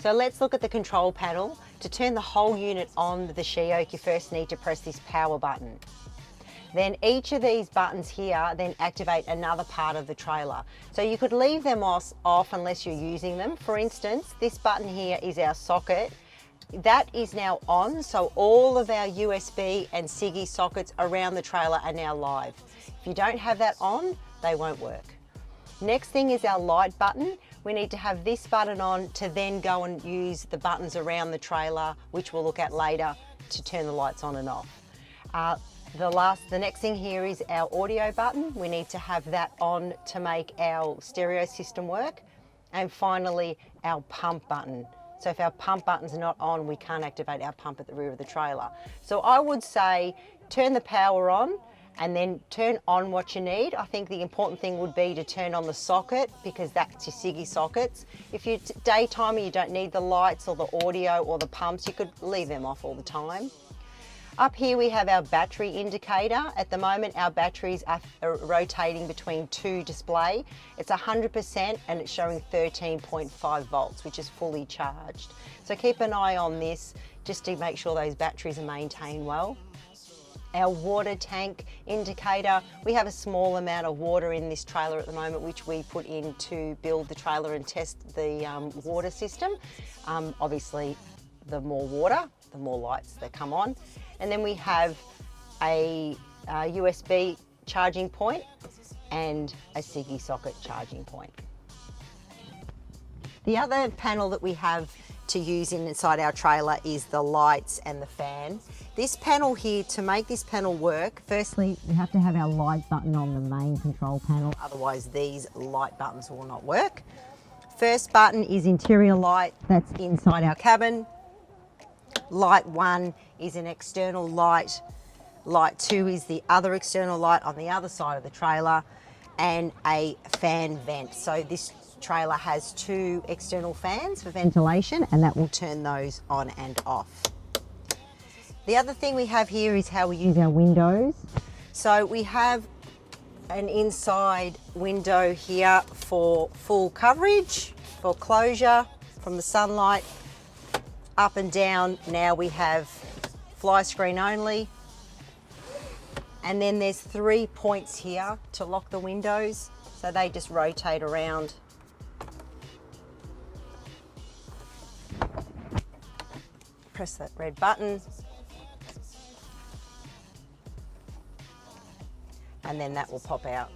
So let's look at the control panel. To turn the whole unit on the Sheoak, you first need to press this power button. Then each of these buttons here then activate another part of the trailer. So you could leave them off unless you're using them. For instance, this button here is our socket. That is now on, so all of our USB and SIGGI sockets around the trailer are now live. If you don't have that on, they won't work. Next thing is our light button. We need to have this button on to then go and use the buttons around the trailer, which we'll look at later, to turn the lights on and off. The next thing here is our audio button. We need to have that on to make our stereo system work. And finally, our pump button. So if our pump button's not on, we can't activate our pump at the rear of the trailer. So I would say turn the power on and then turn on what you need. I think the important thing would be to turn on the socket, because that's your SIGGI sockets. If you're daytime and you don't need the lights or the audio or the pumps, you could leave them off all the time. Up here we have our battery indicator. At the moment our batteries are rotating between 2 display. It's 100% and it's showing 13.5 volts, which is fully charged. So keep an eye on this just to make sure those batteries are maintained well. Our water tank indicator, we have a small amount of water in this trailer at the moment, which we put in to build the trailer and test the water system. Obviously the more water, the more lights that come on. And then we have a USB charging point and a SIGGI socket charging point. The other panel that we have to use inside our trailer is the lights and the fan. This panel here, to make this panel work, firstly we have to have our light button on the main control panel, otherwise these light buttons will not work. First button is interior light, that's inside our cabin. Light 1 is an external light. Light 2 is the other external light on the other side of the trailer, and a fan vent. So this trailer has 2 external fans for ventilation, and that will turn those on and off. The other thing we have here is how we use our windows. So we have an inside window here for full coverage, for closure from the sunlight. Up and down, now we have fly screen only. And then there's 3 points here to lock the windows, so they just rotate around. Press that red button. And then that will pop out.